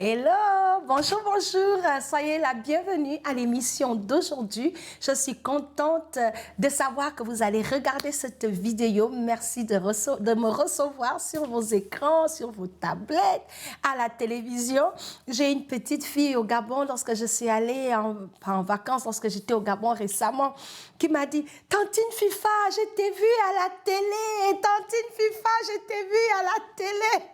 Hello, bonjour, bonjour. Soyez la bienvenue à l'émission d'aujourd'hui. Je suis contente de savoir que vous allez regarder cette vidéo. Merci de me recevoir sur vos écrans, sur vos tablettes, à la télévision. J'ai une petite fille au Gabon lorsque je suis allée en vacances, lorsque j'étais au Gabon récemment, qui m'a dit « Tantine Fifa, je t'ai vue à la télé. Tantine Fifa, je t'ai vue à la télé. »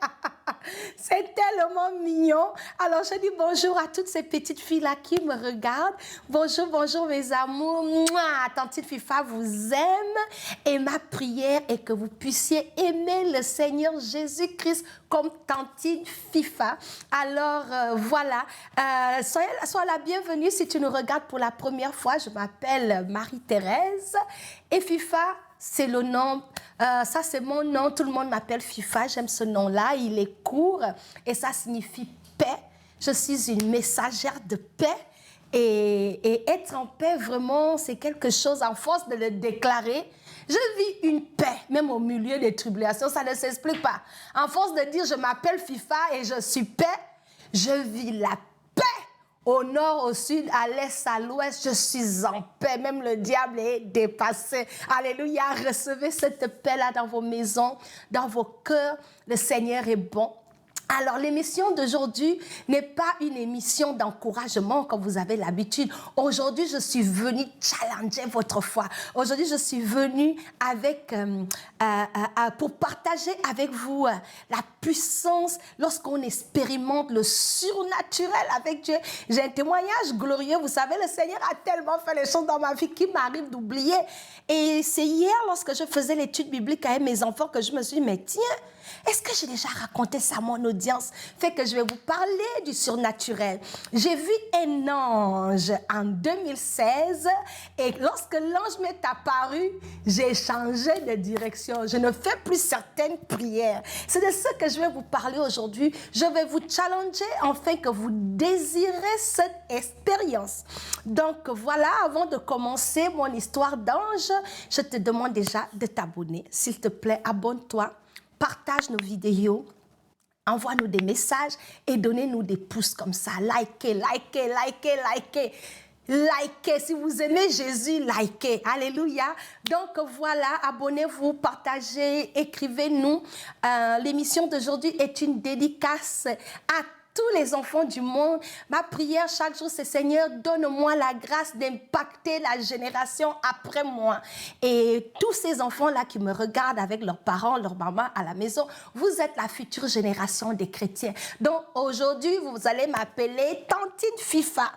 C'est tellement mignon. Alors, je dis bonjour à toutes ces petites filles-là qui me regardent. Bonjour, bonjour mes amours. Mouah, Tantine Fifa vous aime. Et ma prière est que vous puissiez aimer le Seigneur Jésus-Christ comme Tantine Fifa. Alors, voilà. Sois la bienvenue si tu nous regardes pour la première fois. Je m'appelle Marie-Thérèse. Et Fifa, c'est le nom, ça c'est mon nom, tout le monde m'appelle Fifa, j'aime ce nom-là, il est court et ça signifie paix. Je suis une messagère de paix et être en paix vraiment c'est quelque chose, en force de le déclarer, je vis une paix, même au milieu des tribulations, ça ne s'explique pas. En force de dire je m'appelle Fifa et je suis paix, je vis la paix. Au nord, au sud, à l'est, à l'ouest, je suis en paix. Même le diable est dépassé. Alléluia. Recevez cette paix-là dans vos maisons, dans vos cœurs. Le Seigneur est bon. Alors, l'émission d'aujourd'hui n'est pas une émission d'encouragement comme vous avez l'habitude. Aujourd'hui, je suis venue challenger votre foi. Aujourd'hui, je suis venue avec, pour partager avec vous la puissance lorsqu'on expérimente le surnaturel avec Dieu. J'ai un témoignage glorieux. Vous savez, le Seigneur a tellement fait les choses dans ma vie qu'il m'arrive d'oublier. Et c'est hier, lorsque je faisais l'étude biblique avec mes enfants, que je me suis dit, mais tiens, est-ce que j'ai déjà raconté ça à mon audience? Fait que je vais vous parler du surnaturel. J'ai vu un ange en 2016 et lorsque l'ange m'est apparu, j'ai changé de direction. Je ne fais plus certaines prières. C'est de ce que je vais vous parler aujourd'hui. Je vais vous challenger afin que vous désirez cette expérience. Donc voilà, avant de commencer mon histoire d'ange, je te demande déjà de t'abonner. S'il te plaît, abonne-toi. Partage nos vidéos, envoie-nous des messages et donnez-nous des pouces comme ça. Likez, likez, likez, likez. Likez, si vous aimez Jésus, likez. Alléluia. Donc voilà, abonnez-vous, partagez, écrivez-nous. L'émission d'aujourd'hui est une dédicace à tous les enfants du monde. Ma prière chaque jour, c'est Seigneur, donne-moi la grâce d'impacter la génération après moi. Et tous ces enfants-là qui me regardent avec leurs parents, leur maman à la maison, vous êtes la future génération des chrétiens. Donc aujourd'hui, vous allez m'appeler Tantine Fifa.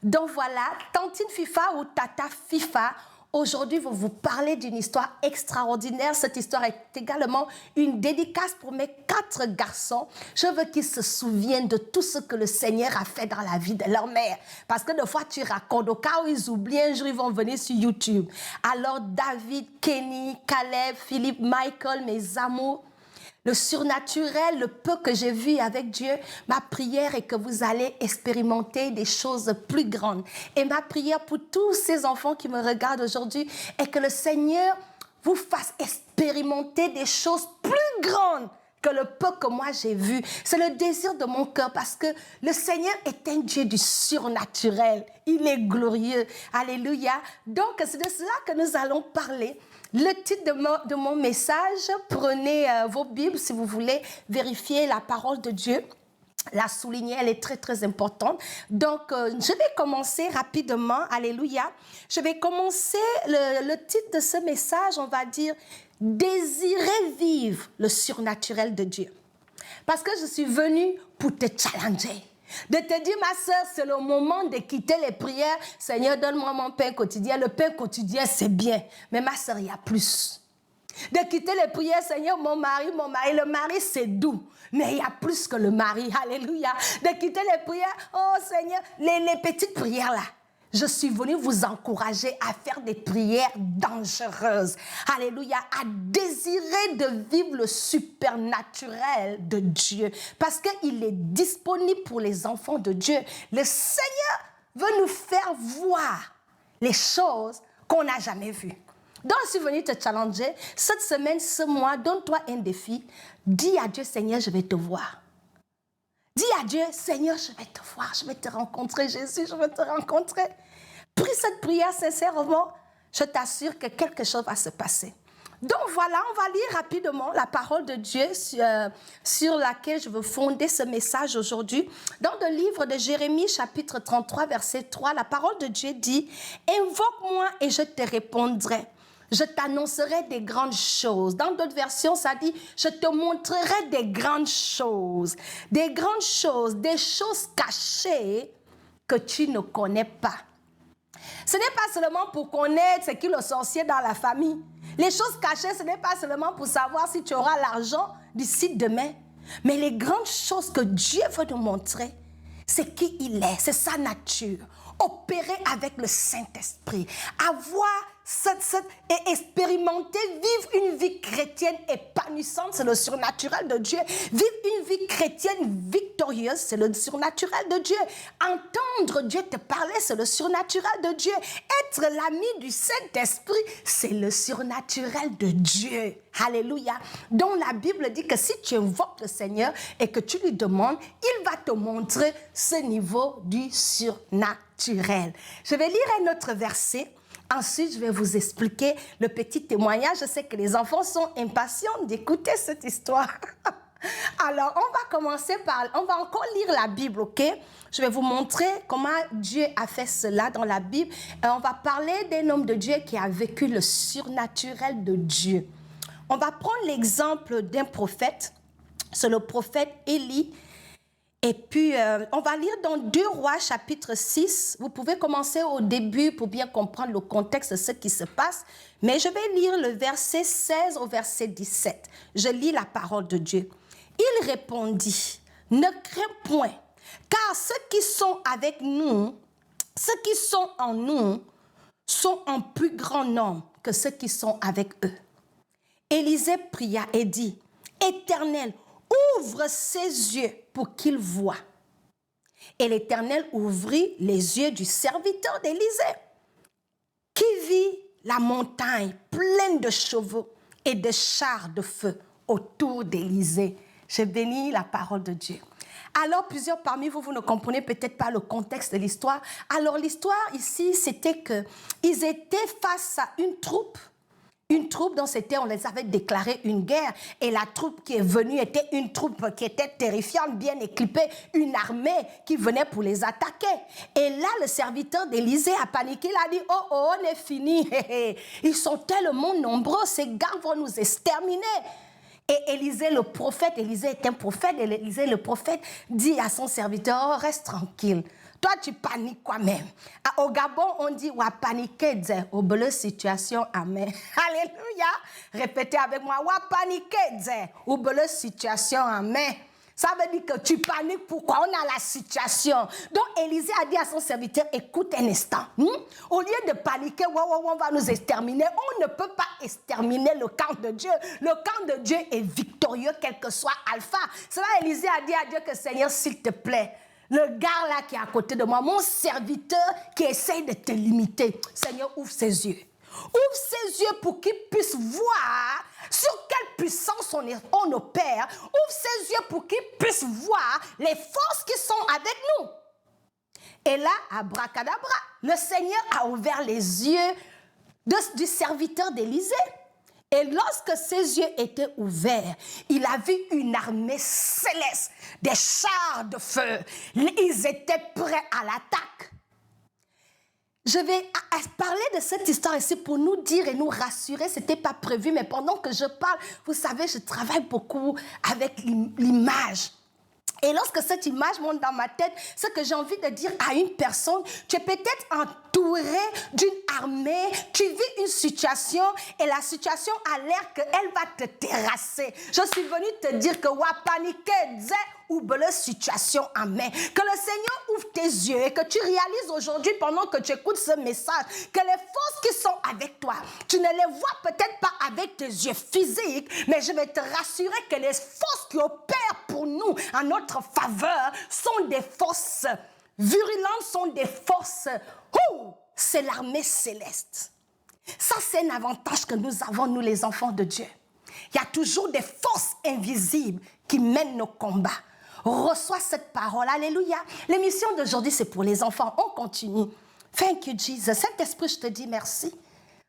Donc voilà, Tantine Fifa ou Tata Fifa. Aujourd'hui, je vais vous parler d'une histoire extraordinaire. Cette histoire est également une dédicace pour mes 4 garçons. Je veux qu'ils se souviennent de tout ce que le Seigneur a fait dans la vie de leur mère. Parce que des fois, tu racontes, au cas où ils oublient, un jour, ils vont venir sur YouTube. Alors, David, Kenny, Caleb, Philippe, Michael, mes amours, le surnaturel, le peu que j'ai vu avec Dieu, ma prière est que vous allez expérimenter des choses plus grandes. Et ma prière pour tous ces enfants qui me regardent aujourd'hui est que le Seigneur vous fasse expérimenter des choses plus grandes que le peu que moi j'ai vu. C'est le désir de mon cœur parce que le Seigneur est un Dieu du surnaturel. Il est glorieux. Alléluia. Donc, c'est de cela que nous allons parler. Le titre de mon message, prenez vos Bibles si vous voulez vérifier la parole de Dieu. La souligner, elle est très, très importante. Donc, je vais commencer rapidement. Alléluia. Je vais commencer le titre de ce message, on va dire « Désirer vivre le surnaturel de Dieu ». Parce que je suis venue pour te challenger. De te dire, ma soeur, c'est le moment de quitter les prières. Seigneur, donne-moi mon pain quotidien. Le pain quotidien, c'est bien. Mais ma soeur, il y a plus. De quitter les prières, Seigneur, mon mari. Le mari, c'est doux. Mais il y a plus que le mari. Alléluia. De quitter les prières, oh Seigneur, les petites prières là. Je suis venue vous encourager à faire des prières dangereuses. Alléluia. À désirer de vivre le supernaturel de Dieu. Parce qu'il est disponible pour les enfants de Dieu. Le Seigneur veut nous faire voir les choses qu'on n'a jamais vues. Donc, je suis venue te challenger. Cette semaine, ce mois, donne-toi un défi. Dis à Dieu, Seigneur, je vais te voir. Dis à Dieu, Seigneur, je vais te voir, je vais te rencontrer, Jésus, je vais te rencontrer. Prie cette prière sincèrement, je t'assure que quelque chose va se passer. Donc voilà, on va lire rapidement la parole de Dieu sur laquelle je veux fonder ce message aujourd'hui. Dans le livre de Jérémie, chapitre 33, verset 3, la parole de Dieu dit « Invoque-moi et je te répondrai. Je t'annoncerai des grandes choses. » Dans d'autres versions, ça dit « Je te montrerai des grandes choses. » Des grandes choses, des choses cachées que tu ne connais pas. Ce n'est pas seulement pour connaître ce qu'est le sorcier dans la famille. Les choses cachées, ce n'est pas seulement pour savoir si tu auras l'argent d'ici demain. Mais les grandes choses que Dieu veut nous montrer, c'est qui il est, c'est sa nature. Opérer avec le Saint-Esprit. Et expérimenter, vivre une vie chrétienne épanouissante, c'est le surnaturel de Dieu. Vivre une vie chrétienne victorieuse, c'est le surnaturel de Dieu. Entendre Dieu te parler, c'est le surnaturel de Dieu. Être l'ami du Saint-Esprit, c'est le surnaturel de Dieu. Alléluia. Donc la Bible dit que si tu invoques le Seigneur et que tu lui demandes, il va te montrer ce niveau du surnaturel. Je vais lire un autre verset. Ensuite, je vais vous expliquer le petit témoignage. Je sais que les enfants sont impatients d'écouter cette histoire. Alors, on va commencer on va encore lire la Bible, ok? Je vais vous montrer comment Dieu a fait cela dans la Bible. Et on va parler d'un homme de Dieu qui a vécu le surnaturel de Dieu. On va prendre l'exemple d'un prophète. C'est le prophète Élie. Et puis, on va lire dans 2 Rois, chapitre 6. Vous pouvez commencer au début pour bien comprendre le contexte de ce qui se passe. Mais je vais lire le verset 16 au verset 17. Je lis la parole de Dieu. Il répondit, « Ne crains point, car ceux qui sont avec nous, ceux qui sont en nous, sont en plus grand nombre que ceux qui sont avec eux. » Élisée pria et dit, « Éternel, ouvre ses yeux pour qu'il voie. » Et l'Éternel ouvrit les yeux du serviteur d'Élisée, qui vit la montagne pleine de chevaux et de chars de feu autour d'Élisée. Je bénis la parole de Dieu. Alors, plusieurs parmi vous, vous ne comprenez peut-être pas le contexte de l'histoire. Alors, l'histoire ici, c'était qu'ils étaient face à une troupe dont on les avait déclaré une guerre. Et la troupe qui est venue était une troupe qui était terrifiante, bien équipée, une armée qui venait pour les attaquer. Et là, le serviteur d'Élisée a paniqué, il a dit, oh, on est fini. Ils sont tellement nombreux, ces gars vont nous exterminer. Et Élisée, le prophète, Élisée est un prophète, et Élisée, le prophète, dit à son serviteur, oh, reste tranquille. Toi, tu paniques quoi même. Au Gabon, on dit, wa paniquer, au belle situation, amen. Alléluia. Répétez avec moi, wa paniquer, au belle situation, amen. Ça veut dire que tu paniques, pourquoi on a la situation. Donc, Élisée a dit à son serviteur, écoute un instant. Au lieu de paniquer, on va nous exterminer, on ne peut pas exterminer le camp de Dieu. Le camp de Dieu est victorieux, quel que soit Alpha. Cela, Élisée a dit à Dieu que Seigneur, s'il te plaît, le gars là qui est à côté de moi, mon serviteur qui essaye de te limiter, Seigneur, ouvre ses yeux. Ouvre ses yeux pour qu'il puisse voir sur quelle puissance on opère. Ouvre ses yeux pour qu'il puisse voir les forces qui sont avec nous. Et là, abracadabra, le Seigneur a ouvert les yeux du serviteur d'Élisée. Et lorsque ses yeux étaient ouverts, il a vu une armée céleste, des chars de feu. Ils étaient prêts à l'attaque. Je vais parler de cette histoire ici pour nous dire et nous rassurer. Ce n'était pas prévu, mais pendant que je parle, vous savez, je travaille beaucoup avec l'image. Et lorsque cette image monte dans ma tête, ce que j'ai envie de dire à une personne, tu es peut-être entouré d'une armée, tu vis une situation et la situation a l'air qu'elle va te terrasser. Je suis venue te dire que wa paniquer, ou belle situation, amen. Que le Seigneur ouvre tes yeux et que tu réalises aujourd'hui, pendant que tu écoutes ce message, que les forces qui sont avec toi, tu ne les vois peut-être pas avec tes yeux physiques, mais je vais te rassurer que les forces qui opèrent pour nous en notre faveur sont des forces virulentes, sont des forces, c'est l'armée céleste. Ça, c'est un avantage que nous avons, nous les enfants de Dieu. Il y a toujours des forces invisibles qui mènent nos combats. reçois cette parole. Alléluia. L'émission d'aujourd'hui, c'est pour les enfants. On continue. Thank you, Jesus. Saint-Esprit, je te dis merci.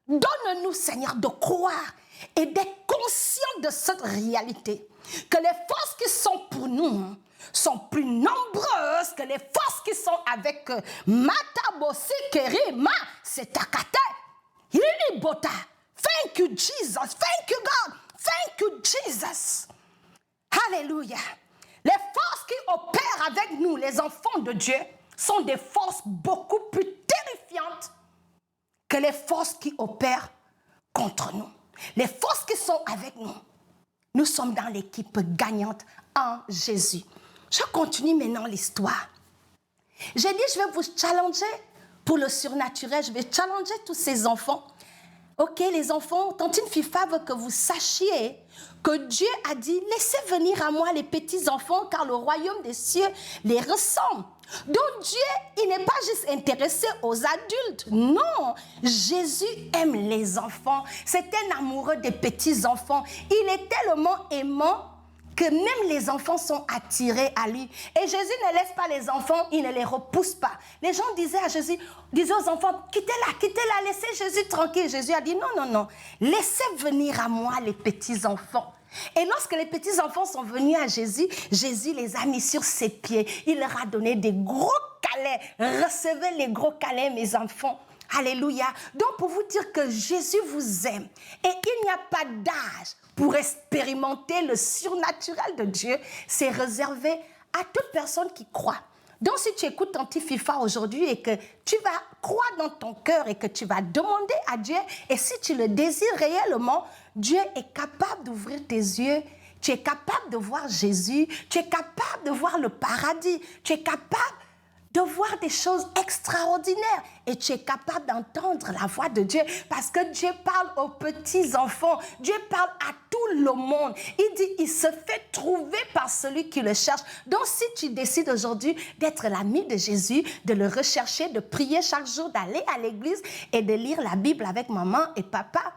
Donne-nous, Seigneur, de croire et d'être conscients de cette réalité. Que les forces qui sont pour nous sont plus nombreuses que les forces qui sont avec Matabosi, Kerima, Setakate, Ilibota. Thank you, Jesus. Thank you, God. Thank you, Jesus. Alléluia. Les forces qui opèrent avec nous, les enfants de Dieu, sont des forces beaucoup plus terrifiantes que les forces qui opèrent contre nous. Les forces qui sont avec nous, nous sommes dans l'équipe gagnante en Jésus. Je continue maintenant l'histoire. J'ai dit, je vais vous challenger pour le surnaturel. Je vais challenger tous ces enfants. Ok, les enfants, Tantine Fifa veut que vous sachiez que Dieu a dit, laissez venir à moi les petits enfants, car le royaume des cieux les ressemble. Donc Dieu, il n'est pas juste intéressé aux adultes. Non, Jésus aime les enfants. C'est un amoureux des petits enfants. Il est tellement aimant que même les enfants sont attirés à lui. Et Jésus ne laisse pas les enfants, il ne les repousse pas. Les gens disaient à Jésus, disaient aux enfants, quittez-la, laissez Jésus tranquille. Jésus a dit, non, non, non, laissez venir à moi les petits-enfants. Et lorsque les petits-enfants sont venus à Jésus, Jésus les a mis sur ses pieds. Il leur a donné des gros câlins. Recevez les gros câlins, mes enfants. Alléluia. Donc, pour vous dire que Jésus vous aime et il n'y a pas d'âge pour expérimenter le surnaturel de Dieu, c'est réservé à toute personne qui croit. Donc, si tu écoutes ton petit FIFA aujourd'hui et que tu vas croire dans ton cœur et que tu vas demander à Dieu, et si tu le désires réellement, Dieu est capable d'ouvrir tes yeux, tu es capable de voir Jésus, tu es capable de voir le paradis, tu es capable de voir des choses extraordinaires et tu es capable d'entendre la voix de Dieu parce que Dieu parle aux petits-enfants, Dieu parle à tout le monde. Il dit, il se fait trouver par celui qui le cherche. Donc si tu décides aujourd'hui d'être l'ami de Jésus, de le rechercher, de prier chaque jour, d'aller à l'église et de lire la Bible avec maman et papa,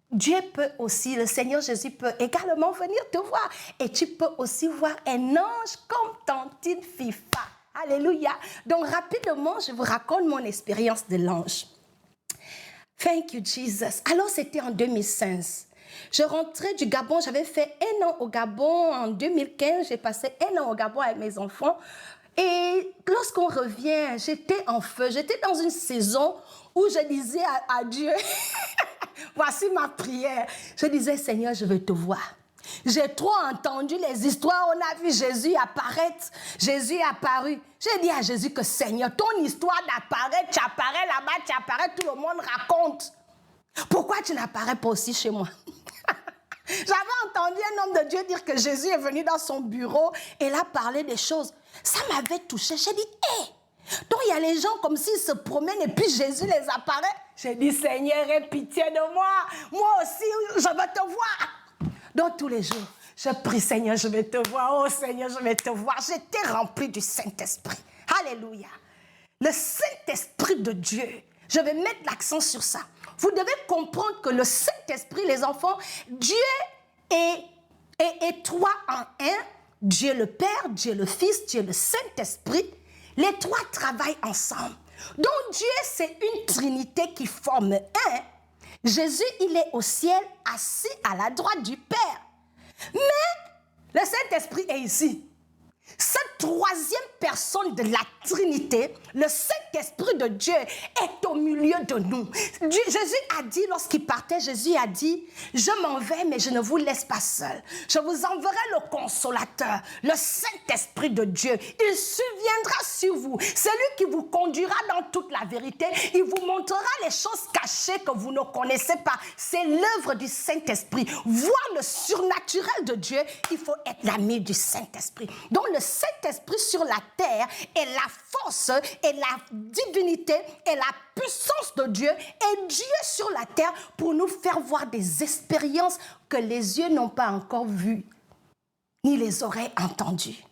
Dieu peut aussi, le Seigneur Jésus peut également venir te voir et tu peux aussi voir un ange comme Tantine Fifa. Alléluia. Donc, rapidement, je vous raconte mon expérience de l'ange. Thank you, Jesus. Alors, c'était en 2016. Je rentrais du Gabon. J'avais fait 1 an au Gabon. En 2015, j'ai passé 1 an au Gabon avec mes enfants. Et lorsqu'on revient, j'étais en feu. J'étais dans une saison où je disais à Dieu, voici ma prière. Je disais, Seigneur, je veux te voir. J'ai trop entendu les histoires, on a vu Jésus apparaître, Jésus est apparu. J'ai dit à Jésus que Seigneur, ton histoire d'apparaître, tu apparais là-bas, tu apparais, tout le monde raconte. Pourquoi tu n'apparais pas aussi chez moi? J'avais entendu un homme de Dieu dire que Jésus est venu dans son bureau et là parler des choses. Ça m'avait touché. J'ai dit, hé, donc il y a les gens comme s'ils se promènent et puis Jésus les apparaît. J'ai dit, Seigneur, aie pitié de moi. Moi aussi, je veux te voir. Donc tous les jours, je prie, Seigneur, je vais te voir. Oh Seigneur, je vais te voir. J'étais remplie du Saint-Esprit. Alléluia. Le Saint-Esprit de Dieu. Je vais mettre l'accent sur ça. Vous devez comprendre que le Saint-Esprit, les enfants, Dieu est trois en un. Dieu le Père, Dieu le Fils, Dieu le Saint-Esprit. Les trois travaillent ensemble. Donc Dieu, c'est une trinité qui forme un. Jésus, il est au ciel, assis à la droite du Père. Mais le Saint-Esprit est ici. Cette troisième personne de la Trinité, le Saint-Esprit de Dieu, est au milieu de nous. Jésus a dit, lorsqu'il partait, Jésus a dit, je m'en vais, mais je ne vous laisse pas seul. Je vous enverrai le consolateur, le Saint-Esprit de Dieu. Il surviendra sur vous. C'est lui qui vous conduira dans toute la vérité. Il vous montrera les choses cachées que vous ne connaissez pas. C'est l'œuvre du Saint-Esprit. Voir le surnaturel de Dieu, il faut être l'ami du Saint-Esprit. Donc, le Saint-Esprit sur la terre est la force et la divinité et la puissance de Dieu et Dieu sur la terre pour nous faire voir des expériences que les yeux n'ont pas encore vues ni les oreilles entendues.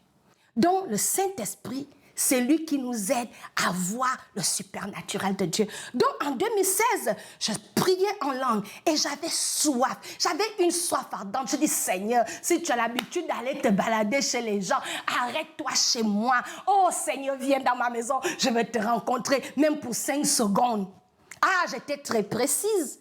Donc le Saint-Esprit, c'est lui qui nous aide à voir le supernaturel de Dieu. Donc, en 2016, je priais en langue et j'avais soif. J'avais une soif ardente. Je dis, Seigneur, si tu as l'habitude d'aller te balader chez les gens, arrête-toi chez moi. Oh, Seigneur, viens dans ma maison. Je vais te rencontrer, même pour 5 secondes. Ah, j'étais très précise.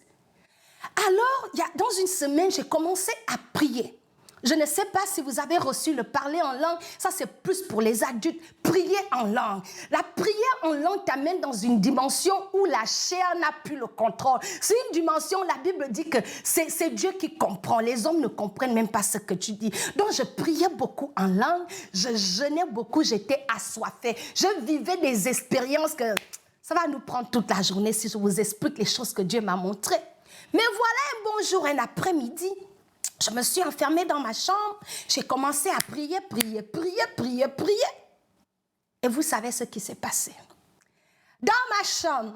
Alors, dans une semaine, j'ai commencé à prier. Je ne sais pas si vous avez reçu le parler en langue. Ça, c'est plus pour les adultes. Prier en langue. La prière en langue t'amène dans une dimension où la chair n'a plus le contrôle. C'est une dimension, la Bible dit que c'est Dieu qui comprend. Les hommes ne comprennent même pas ce que tu dis. Donc, je priais beaucoup en langue. Je jeûnais beaucoup. J'étais assoiffée. Je vivais des expériences que ça va nous prendre toute la journée si je vous explique les choses que Dieu m'a montrées. Mais voilà un bon jour, un après-midi. Je me suis enfermée dans ma chambre. J'ai commencé à prier. Et vous savez ce qui s'est passé. Dans ma chambre,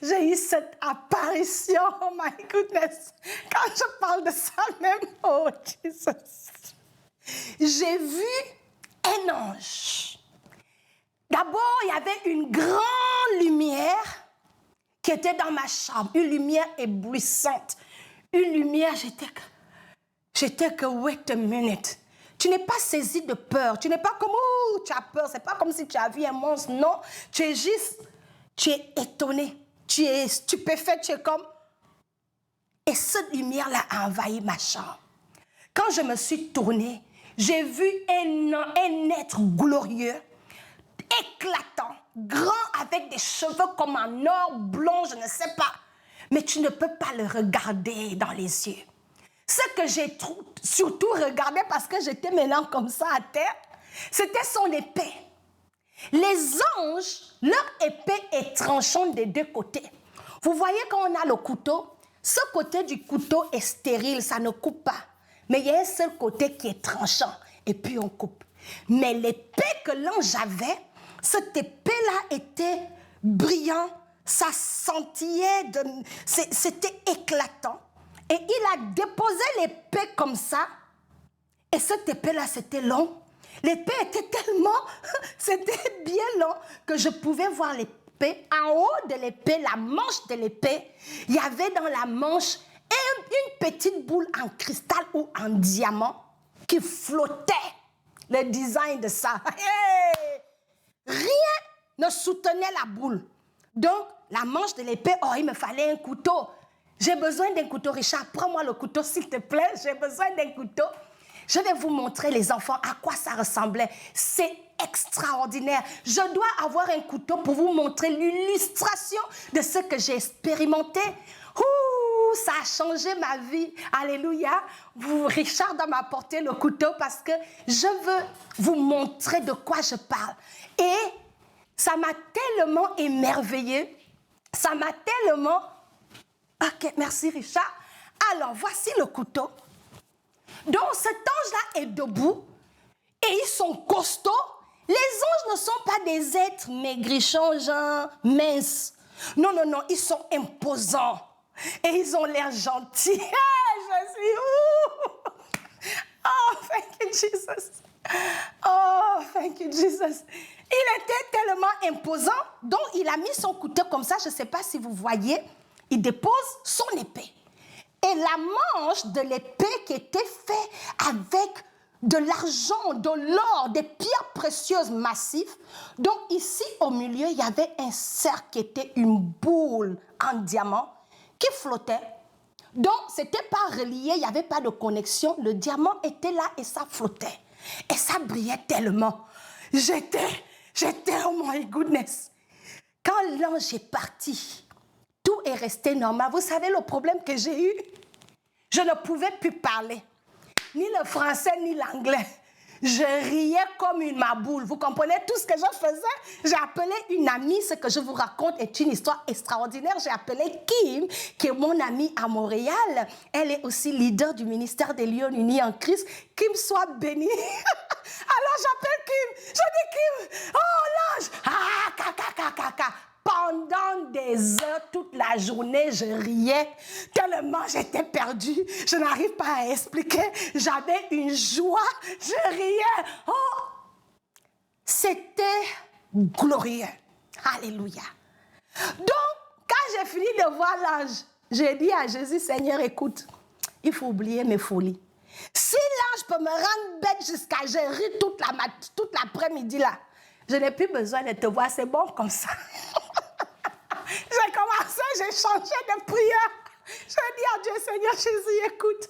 j'ai eu cette apparition. Oh my goodness. Quand je parle de ça même, oh Jesus. J'ai vu un ange. D'abord, il y avait une grande lumière qui était dans ma chambre. Une lumière éblouissante. Une lumière, j'étais que, wait a minute. Tu n'es pas saisi de peur. Tu n'es pas comme, oh, tu as peur. C'est pas comme si tu as vu un monstre. Non, tu es juste, tu es étonné. Tu es stupéfait, tu es comme... Et cette lumière-là a envahi ma chambre. Quand je me suis tournée, j'ai vu un être glorieux, éclatant, grand, avec des cheveux comme un or blond, je ne sais pas. Mais tu ne peux pas le regarder dans les yeux. Ce que j'ai surtout regardé, parce que j'étais maintenant comme ça à terre, c'était son épée. Les anges, leur épée est tranchante des deux côtés. Vous voyez quand on a le couteau, ce côté du couteau est stérile, ça ne coupe pas. Mais il y a un seul côté qui est tranchant, et puis on coupe. Mais l'épée que l'ange avait, cette épée-là était brillante, ça scintillait, c'était éclatant. Et il a déposé l'épée comme ça, et cette épée-là, c'était long. L'épée était tellement, c'était bien long que je pouvais voir l'épée. En haut de l'épée, la manche de l'épée, il y avait dans la manche une petite boule en cristal ou en diamant qui flottait. Le design de ça. Hey! Rien ne soutenait la boule. Donc, la manche de l'épée, oh, il me fallait un couteau. J'ai besoin d'un couteau. Richard, prends-moi le couteau, s'il te plaît. J'ai besoin d'un couteau. Je vais vous montrer, les enfants, à quoi ça ressemblait. C'est extraordinaire. Je dois avoir un couteau pour vous montrer l'illustration de ce que j'ai expérimenté. Ouh, ça a changé ma vie. Alléluia. Richard doit m'apporter le couteau parce que je veux vous montrer de quoi je parle. Et ça m'a tellement émerveillée. Ça m'a tellement... Ok, merci Richard. Alors, voici le couteau. Donc, cet ange-là est debout et ils sont costauds. Les anges ne sont pas des êtres maigrichons, genre minces. Non, non, non, ils sont imposants et ils ont l'air gentils. Je suis... Oh, thank you, Jesus. Oh, thank you, Jesus. Il était tellement imposant, donc il a mis son couteau comme ça, je ne sais pas si vous voyez, il dépose son épée. Et la manche de l'épée qui était faite avec de l'argent, de l'or, des pierres précieuses massives. Donc ici, au milieu, il y avait un cercle qui était une boule en diamant qui flottait. Donc, ce n'était pas relié, il n'y avait pas de connexion. Le diamant était là et ça flottait. Et ça brillait tellement. J'étais, oh my goodness. Quand l'ange est parti, tout est resté normal. Vous savez le problème que j'ai eu? Je ne pouvais plus parler. Ni le français, ni l'anglais. Je riais comme une maboule. Vous comprenez tout ce que je faisais? J'ai appelé une amie. Ce que je vous raconte est une histoire extraordinaire. J'ai appelé Kim, qui est mon amie à Montréal. Elle est aussi leader du ministère des Lions Unis en Christ. Kim soit bénie. Alors j'appelle Kim. Je dis Kim, oh l'ange. Ah, caca. Pendant des heures, toute la journée, je riais tellement j'étais perdue. Je n'arrive pas à expliquer. J'avais une joie. Je riais. Oh! C'était glorieux. Alléluia. Donc, quand j'ai fini de voir l'ange, j'ai dit à Jésus, Seigneur, écoute, il faut oublier mes folies. Si l'ange peut me rendre bête jusqu'à j'ai ri toute l'après-midi là, je n'ai plus besoin de te voir, c'est bon comme ça. J'ai commencé, j'ai changé de prière. J'ai dit à Dieu, Seigneur Jésus, écoute,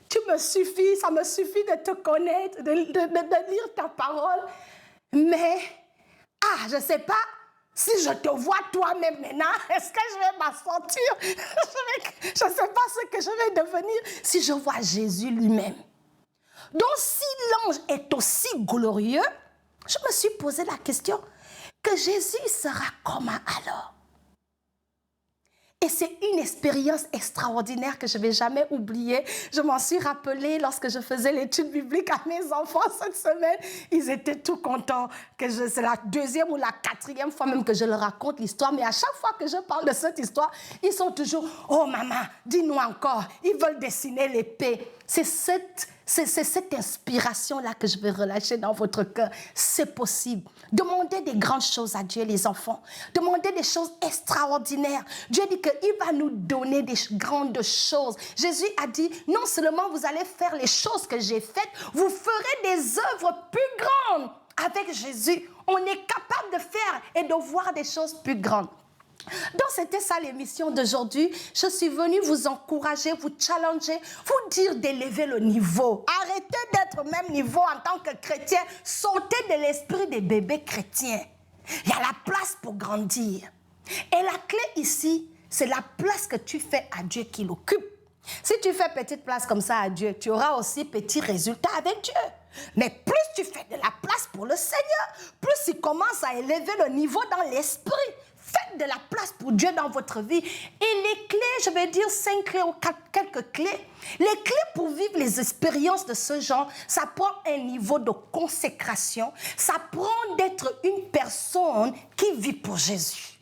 tu me suffis, ça me suffit de te connaître, de lire ta parole. Mais, je ne sais pas si je te vois toi-même maintenant, est-ce que je vais m'assentir? Je ne sais pas ce que je vais devenir si je vois Jésus lui-même. Donc, si l'ange est aussi glorieux, je me suis posé la question, que Jésus sera comment alors? Et c'est une expérience extraordinaire que je ne vais jamais oublier. Je m'en suis rappelée lorsque je faisais l'étude biblique à mes enfants cette semaine. Ils étaient tout contents. C'est la deuxième ou la quatrième fois même que je leur raconte l'histoire. Mais à chaque fois que je parle de cette histoire, ils sont toujours « Oh maman, dis-nous encore ». Ils veulent dessiner l'épée. C'est cette inspiration-là que je vais relâcher dans votre cœur. C'est possible. Demandez des grandes choses à Dieu, les enfants. Demandez des choses extraordinaires. Dieu dit qu'il va nous donner des grandes choses. Jésus a dit, non seulement vous allez faire les choses que j'ai faites, vous ferez des œuvres plus grandes. Avec Jésus, on est capable de faire et de voir des choses plus grandes. Donc, c'était ça l'émission d'aujourd'hui. Je suis venue vous encourager, vous challenger, vous dire d'élever le niveau. Arrêtez d'être au même niveau en tant que chrétien. Sortez de l'esprit des bébés chrétiens. Il y a la place pour grandir. Et la clé ici, c'est la place que tu fais à Dieu qui l'occupe. Si tu fais petite place comme ça à Dieu, tu auras aussi petits résultats avec Dieu. Mais plus tu fais de la place pour le Seigneur, plus il commence à élever le niveau dans l'esprit. Faites de la place pour Dieu dans votre vie. Et les clés, je vais dire 5 clés ou quelques clés. Les clés pour vivre les expériences de ce genre, ça prend un niveau de consécration. Ça prend d'être une personne qui vit pour Jésus.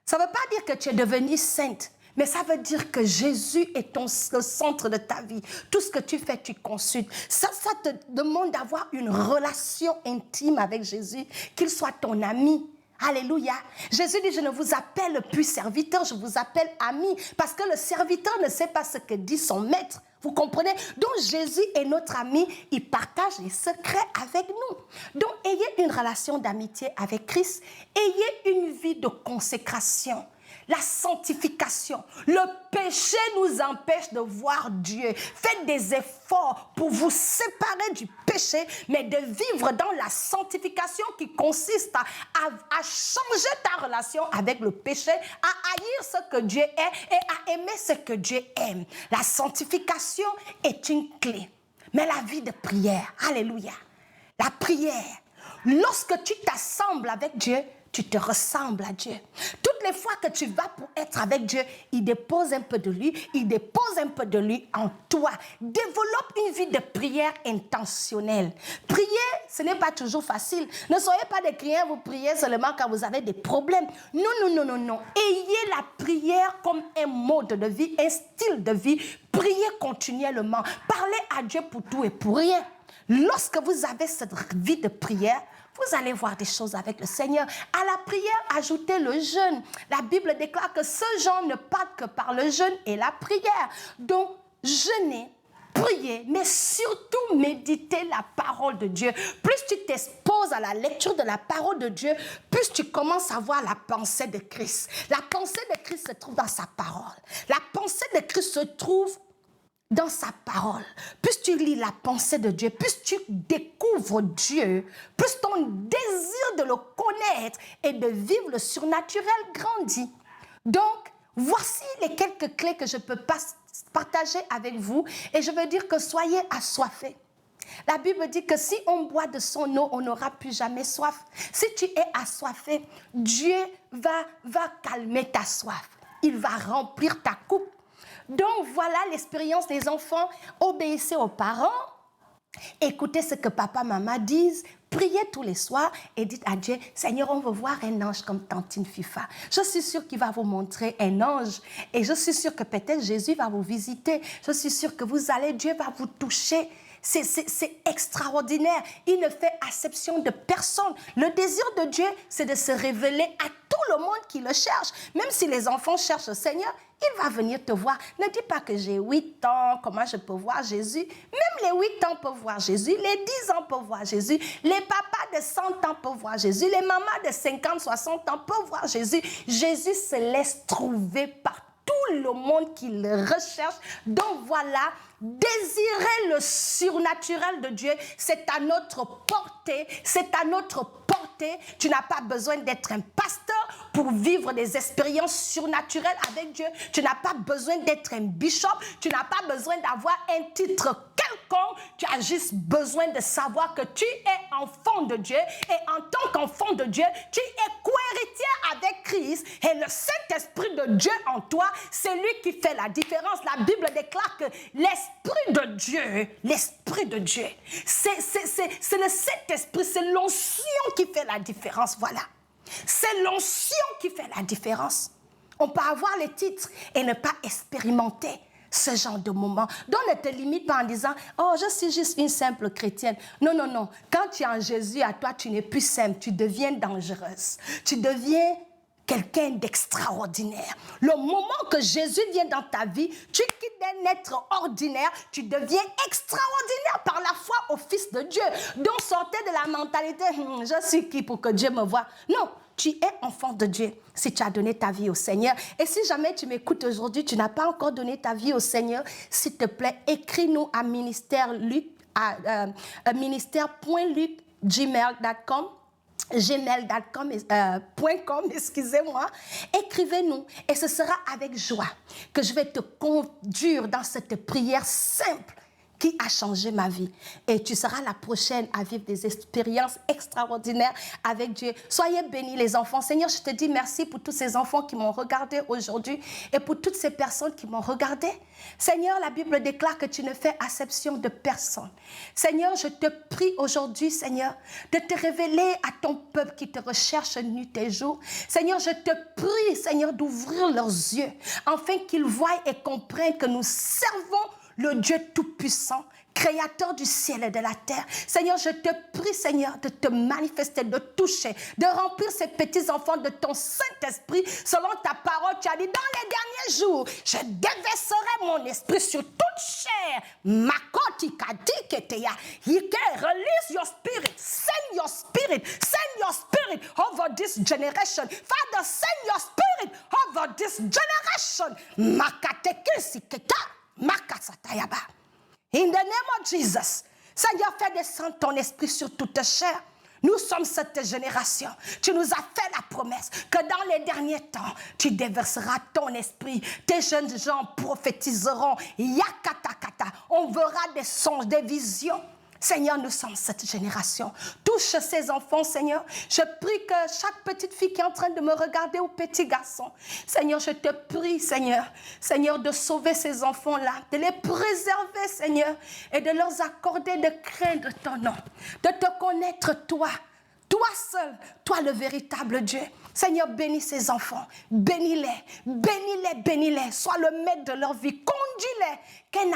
Ça ne veut pas dire que tu es devenue sainte, mais ça veut dire que Jésus est le centre de ta vie. Tout ce que tu fais, tu consultes. Ça te demande d'avoir une relation intime avec Jésus, qu'il soit ton ami. Alléluia. Jésus dit, je ne vous appelle plus serviteur, je vous appelle ami. Parce que le serviteur ne sait pas ce que dit son maître. Vous comprenez? Donc Jésus est notre ami, il partage les secrets avec nous. Donc ayez une relation d'amitié avec Christ, ayez une vie de consécration. La sanctification, le péché nous empêche de voir Dieu. Faites des efforts pour vous séparer du péché, mais de vivre dans la sanctification qui consiste à changer ta relation avec le péché, à haïr ce que Dieu est et à aimer ce que Dieu aime. La sanctification est une clé, mais la vie de prière, alléluia, la prière, lorsque tu t'assembles avec Dieu, tu te ressembles à Dieu. Toutes les fois que tu vas pour être avec Dieu, il dépose un peu de lui, il dépose un peu de lui en toi. Développe une vie de prière intentionnelle. Prier, ce n'est pas toujours facile. Ne soyez pas des chrétiens, vous priez seulement quand vous avez des problèmes. Non, non, non, non, non. Ayez la prière comme un mode de vie, un style de vie. Priez continuellement. Parlez à Dieu pour tout et pour rien. Lorsque vous avez cette vie de prière, vous allez voir des choses avec le Seigneur. À la prière, ajoutez le jeûne. La Bible déclare que ce genre ne part que par le jeûne et la prière. Donc, jeûnez, priez, mais surtout méditez la parole de Dieu. Plus tu t'exposes à la lecture de la parole de Dieu, plus tu commences à voir la pensée de Christ. La pensée de Christ se trouve dans sa parole. La pensée de Christ se trouve dans sa parole. Plus tu lis la pensée de Dieu, plus tu découvres Dieu, plus ton désir de le connaître et de vivre le surnaturel grandit. Donc, voici les quelques clés que je peux partager avec vous et je veux dire que soyez assoiffés. La Bible dit que si on boit de son eau, on n'aura plus jamais soif. Si tu es assoiffé, Dieu va calmer ta soif. Il va remplir ta coupe. Donc, voilà l'expérience des enfants. Obéissez aux parents. Écoutez ce que papa, maman disent. Priez tous les soirs et dites à Dieu, Seigneur, on veut voir un ange comme Tantine Fifa. Je suis sûre qu'il va vous montrer un ange. Et je suis sûre que peut-être Jésus va vous visiter. Je suis sûre que Dieu va vous toucher. c'est extraordinaire. Il ne fait acception de personne. Le désir de Dieu, c'est de se révéler à tout le monde qui le cherche. Même si les enfants cherchent le Seigneur, il va venir te voir. Ne dis pas que j'ai 8 ans, comment je peux voir Jésus? Même les 8 ans peuvent voir Jésus, les 10 ans peuvent voir Jésus, les papas de 100 ans peuvent voir Jésus, les mamans de 50, 60 ans peuvent voir Jésus. Jésus se laisse trouver par tout le monde qui le recherche. Donc voilà, désirer le surnaturel de Dieu, c'est à notre portée, c'est à notre portée. Tu n'as pas besoin d'être un pasteur pour vivre des expériences surnaturelles avec Dieu. Tu n'as pas besoin d'être un bishop, tu n'as pas besoin d'avoir un titre quelconque. Tu as juste besoin de savoir que tu es enfant de Dieu et en tant qu'enfant de Dieu, tu es co-héritier avec Christ et le Saint-Esprit de Dieu en toi, c'est lui qui fait la différence. La Bible déclare que l'Esprit de Dieu, c'est le Saint-Esprit, c'est l'onction qui fait la différence, voilà. C'est l'onction qui fait la différence. On peut avoir les titres et ne pas expérimenter ce genre de moment. Donc ne te limite pas en disant « Oh, je suis juste une simple chrétienne ». Non, non, non. Quand tu es en Jésus, à toi, tu n'es plus simple. Tu deviens dangereuse. Tu deviens quelqu'un d'extraordinaire. Le moment que Jésus vient dans ta vie, tu quittes d'un être ordinaire, tu deviens extraordinaire par la foi au Fils de Dieu. Donc sortez de la mentalité « Je suis qui pour que Dieu me voie ?» Non. Tu es enfant de Dieu si tu as donné ta vie au Seigneur. Et si jamais tu m'écoutes aujourd'hui, tu n'as pas encore donné ta vie au Seigneur, s'il te plaît, écris-nous à ministère.luc@gmail.com. gmail.com, excusez-moi, écrivez-nous et ce sera avec joie que je vais te conduire dans cette prière simple qui a changé ma vie. Et tu seras la prochaine à vivre des expériences extraordinaires avec Dieu. Soyez bénis les enfants. Seigneur, je te dis merci pour tous ces enfants qui m'ont regardé aujourd'hui et pour toutes ces personnes qui m'ont regardé. Seigneur, la Bible déclare que tu ne fais acception de personne. Seigneur, je te prie aujourd'hui, Seigneur, de te révéler à ton peuple qui te recherche nuit et jour. Seigneur, je te prie, Seigneur, d'ouvrir leurs yeux afin qu'ils voient et comprennent que nous servons le Dieu Tout-Puissant, Créateur du ciel et de la terre. Seigneur, je te prie, Seigneur, de te manifester, de toucher, de remplir ces petits-enfants de ton Saint-Esprit. Selon ta parole, tu as dit, dans les derniers jours, je déverserai mon esprit sur toute chair. Release your spirit. Send your spirit. Send your spirit over this generation. Father, send your spirit over this generation. In the name of Jesus, Seigneur, fais descendre ton esprit sur toute chair. Nous sommes cette génération. Tu nous as fait la promesse que dans les derniers temps, tu déverseras ton esprit. Tes jeunes gens prophétiseront. Yakatakata. On verra des songes, des visions. Seigneur, nous sommes cette génération. Touche ces enfants, Seigneur. Je prie que chaque petite fille qui est en train de me regarder ou petit garçon, Seigneur, je te prie, Seigneur, de sauver ces enfants-là, de les préserver, Seigneur, et de leur accorder de craindre ton nom, de te connaître toi. Toi seul, toi le véritable Dieu. Seigneur, bénis ces enfants. Bénis-les, bénis-les, bénis-les. Sois le maître de leur vie. Conduis-les. Qu'un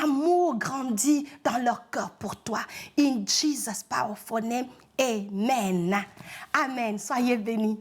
amour grandit dans leur cœur pour toi. In Jesus' powerful name, amen. Amen. Soyez bénis.